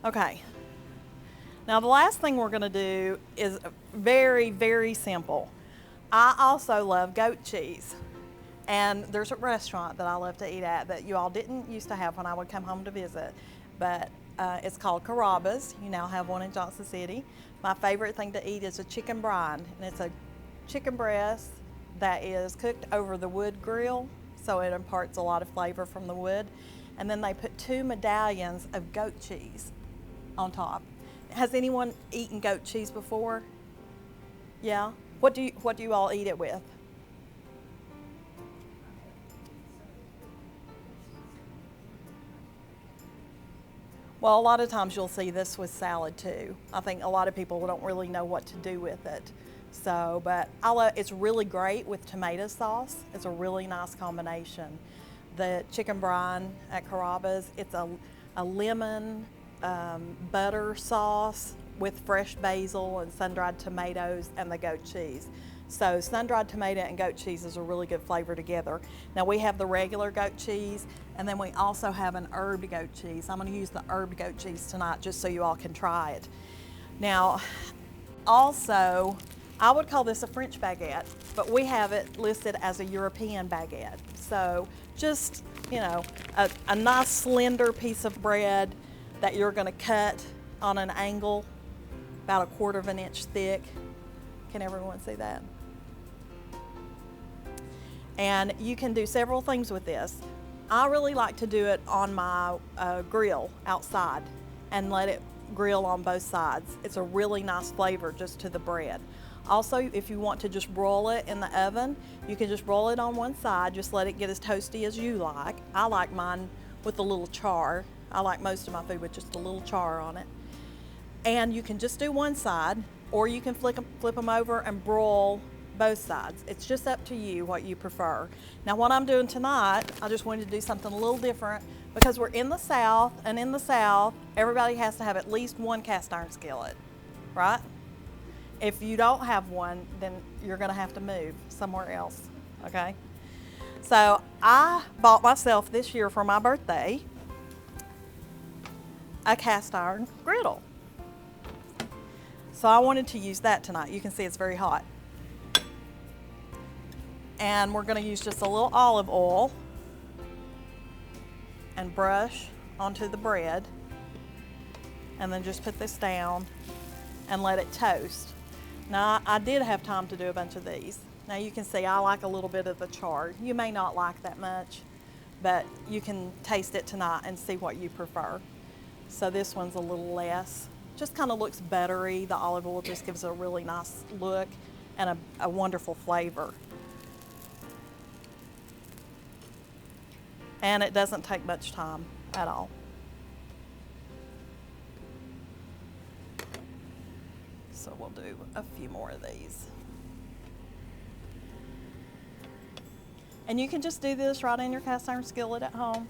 Okay. Now the last thing we're going to do is very, very simple. I also love goat cheese. And there's a restaurant that I love to eat at that you all didn't used to have when I would come home to visit. But it's called Carrabba's. You now have one in Johnson City. My favorite thing to eat is a chicken brine. And it's a chicken breast that is cooked over the wood grill. So it imparts a lot of flavor from the wood. And then they put 2 medallions of goat cheese on top. Has anyone eaten goat cheese before? Yeah? What do you all eat it with? Well, a lot of times you'll see this with salad too. I think a lot of people don't really know what to do with it. So, but it's really great with tomato sauce. It's a really nice combination. The chicken brine at Carrabba's, it's a lemon butter sauce with fresh basil and sun-dried tomatoes and the goat cheese. So sun-dried tomato and goat cheese is a really good flavor together. Now we have the regular goat cheese, and then we also have an herb goat cheese. I'm going to use the herb goat cheese tonight just so you all can try it. Now, also, I would call this a French baguette, but we have it listed as a European baguette. So just, you know, a nice slender piece of bread that you're going to cut on an angle, about 1/4 of an inch thick. Can everyone see that? And you can do several things with this. I really like to do it on my grill outside and let it grill on both sides. It's a really nice flavor just to the bread. Also, if you want to just broil it in the oven, you can just broil it on one side, just let it get as toasty as you like. I like mine with a little char. I like most of my food with just a little char on it. And you can just do one side, or you can flip them over and broil both sides. It's just up to you what you prefer. Now what I'm doing tonight, I just wanted to do something a little different because we're in the South, and in the South, everybody has to have at least one cast iron skillet, right? If you don't have one, then you're gonna have to move somewhere else, okay? So I bought myself this year for my birthday a cast iron griddle. So I wanted to use that tonight. You can see it's very hot. And we're gonna use just a little olive oil and brush onto the bread, and then just put this down and let it toast. Now I did have time to do a bunch of these. Now you can see I like a little bit of the char. You may not like that much, but you can taste it tonight and see what you prefer. So this one's a little less. Just kind of looks buttery. The olive oil just gives a really nice look and a wonderful flavor. And it doesn't take much time at all. So we'll do a few more of these. And you can just do this right in your cast iron skillet at home.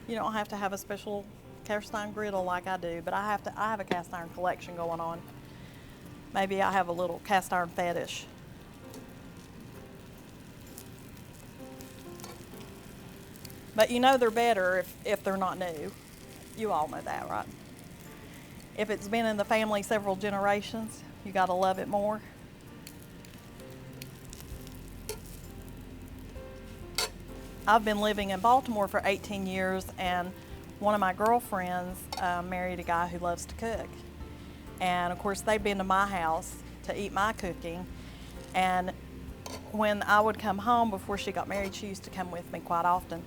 You don't have to have a special cast iron griddle like I do, but I have a cast iron collection going on. Maybe I have a little cast iron fetish. But you know they're better if they're not new. You all know that, right? If it's been in the family several generations, you gotta love it more. I've been living in Baltimore for 18 years, and one of my girlfriends married a guy who loves to cook. And of course they've been to my house to eat my cooking. And when I would come home before she got married, she used to come with me quite often.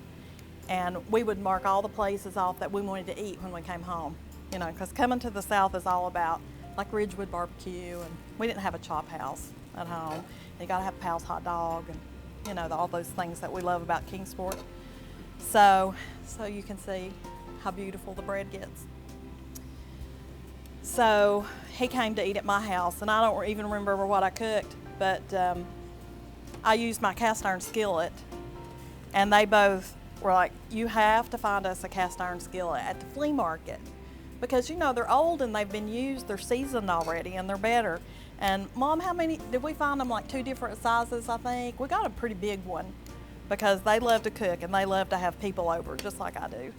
And we would mark all the places off that we wanted to eat when we came home. You know, because coming to the South is all about like Ridgewood barbecue, and we didn't have a chop house at home. You gotta have Pal's hot dog, and you know, all those things that we love about Kingsport. So you can see how beautiful the bread gets. So he came to eat at my house, and I don't even remember what I cooked, but I used my cast iron skillet, and they both were like, you have to find us a cast iron skillet at the flea market, because you know they're old and they've been used, they're seasoned already, and they're better. And Mom, how many did we find them? Like 2 different sizes, I think. We got a pretty big one because they love to cook and they love to have people over just like I do.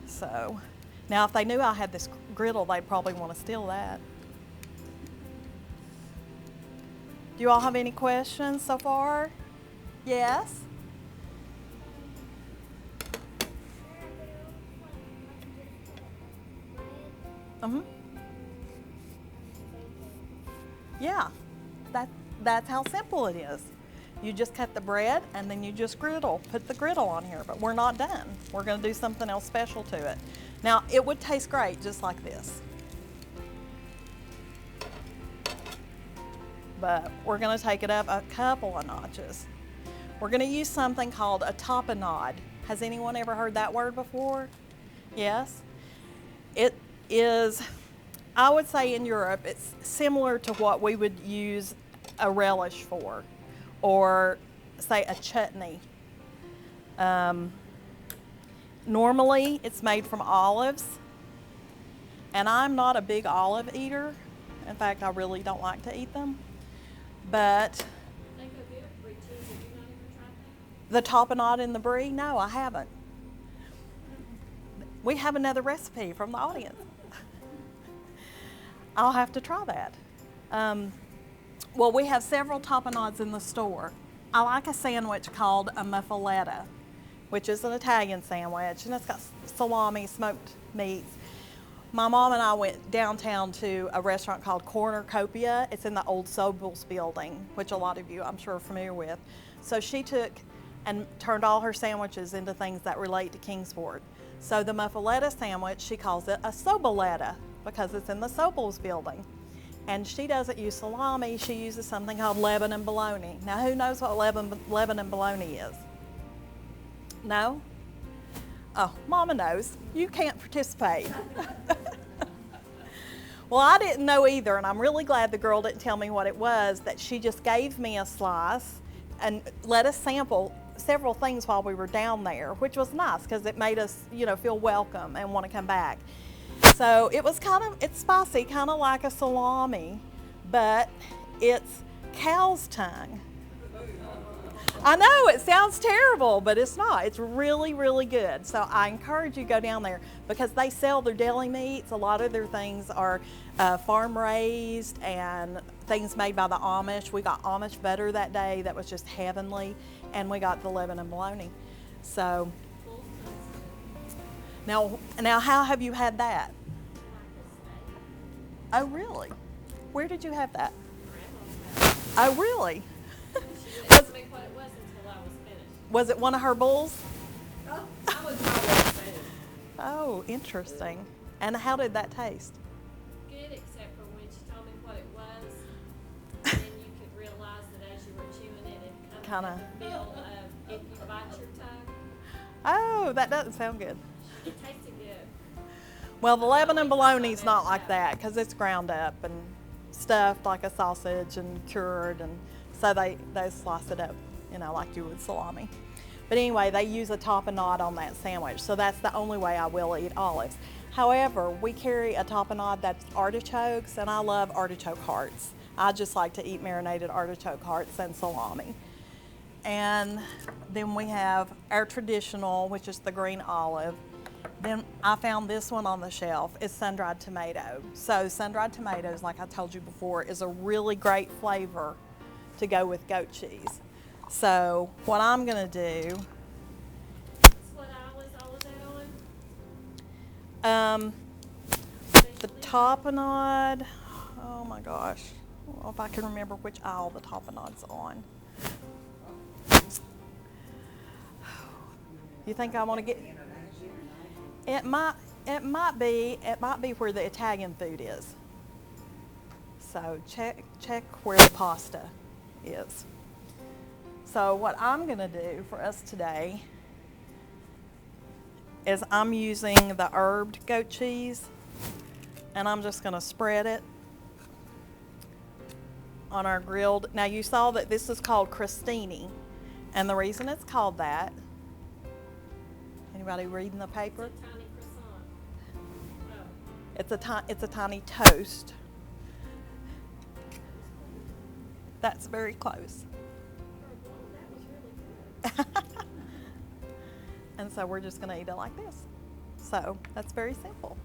So Now, if they knew I had this griddle, they'd probably want to steal that. Do you all have any questions so far? Yes? Mm-hmm. Yeah, that's how simple it is. You just cut the bread and then you just put the griddle on here, but we're not done. We're gonna do something else special to it. Now, it would taste great just like this. But we're gonna take it up a couple of notches. We're gonna use something called a tapenade. Has anyone ever heard that word before? Yes? It is, I would say in Europe, it's similar to what we would use a relish for, or say a chutney. Normally, it's made from olives, and I'm not a big olive eater. In fact, I really don't like to eat them. But the tapenade in the brie, no, I haven't. We have another recipe from the audience. I'll have to try that. Well, we have several tapenades in the store. I like a sandwich called a muffaletta, which is an Italian sandwich, and it's got salami, smoked meats. My mom and I went downtown to a restaurant called Cornucopia. It's in the old Sobel's building, which a lot of you, I'm sure, are familiar with. So she took and turned all her sandwiches into things that relate to Kingsport. So the muffaletta sandwich, she calls it a Sobeletta because it's in the Sobel's building. And she doesn't use salami, she uses something called Lebanon bologna. Now, who knows what Lebanon bologna is? No? Oh, Mama knows. You can't participate. Well, I didn't know either, and I'm really glad the girl didn't tell me what it was, that she just gave me a slice and let us sample several things while we were down there, which was nice because it made us, feel welcome and want to come back. So it was it's spicy, kind of like a salami, but it's cow's tongue. I know, it sounds terrible, but it's not. It's really, really good. So I encourage you to go down there because they sell their deli meats. A lot of their things are farm raised and things made by the Amish. We got Amish butter that day that was just heavenly, and we got the Lebanon bologna. So now how have you had that? Oh, really? Where did you have that? Oh, really? Was it one of her bulls? Oh, I was always finished. Oh, interesting. And how did that taste? Good, except for when she told me what it was, and then you could realize that as you were chewing it, it kind of feel if you bite your tongue. Oh, that doesn't sound good. It tasted good. Well, the Lebanon bologna's not like that because it's ground up and stuffed like a sausage and cured, and so they slice it up, like you would salami. But anyway, they use a tapenade on that sandwich, so that's the only way I will eat olives. However, we carry a tapenade that's artichokes, and I love artichoke hearts. I just like to eat marinated artichoke hearts and salami. And then we have our traditional, which is the green olive. Then I found this one on the shelf. It's sun-dried tomato. So sun-dried tomatoes, like I told you before, is a really great flavor to go with goat cheese. So what I'm gonna do, That's what I was on. the tapenade, oh my gosh, well, if I can remember which aisle the tapenade's on. You think I want to get? It might be where the Italian food is. So check where the pasta is. So what I'm going to do for us today is I'm using the herbed goat cheese, and I'm just going to spread it on our grilled. Now you saw that this is called Crostini, and the reason it's called that, anybody reading the paper? It's a tiny croissant. Oh. It's a tiny toast. That's very close. That was really good. And so we're just going to eat it like this. So that's very simple.